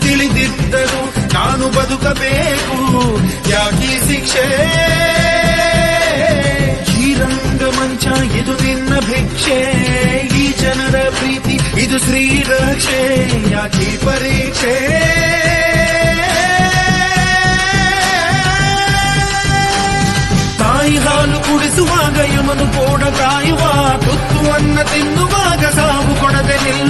ತಿಳಿದಿದ್ದರು ನಾನು ಬದುಕಬೇಕು, ಯಾಕೀ ಶಿಕ್ಷೆ? ಈ ರಂಗಮಂಚ ಇದು ನಿನ್ನ ಭಿಕ್ಷೆ, ಈ ಜನರ ಪ್ರೀತಿ ಇದು ಶ್ರೀರಕ್ಷೆ, ಯಾಕೀ ಪರೀಕ್ಷೆ? ತಾಯಿ ಹಾಲು ಕುಡಿಸುವಾಗ ಯಮನು ಕೋಡ ಕಾಯುವ, ತುತ್ತು ಅನ್ನ ತಿನ್ನುವಾಗ ಸಾವು ಕೊಡದೆ ನಿಲ್ಲ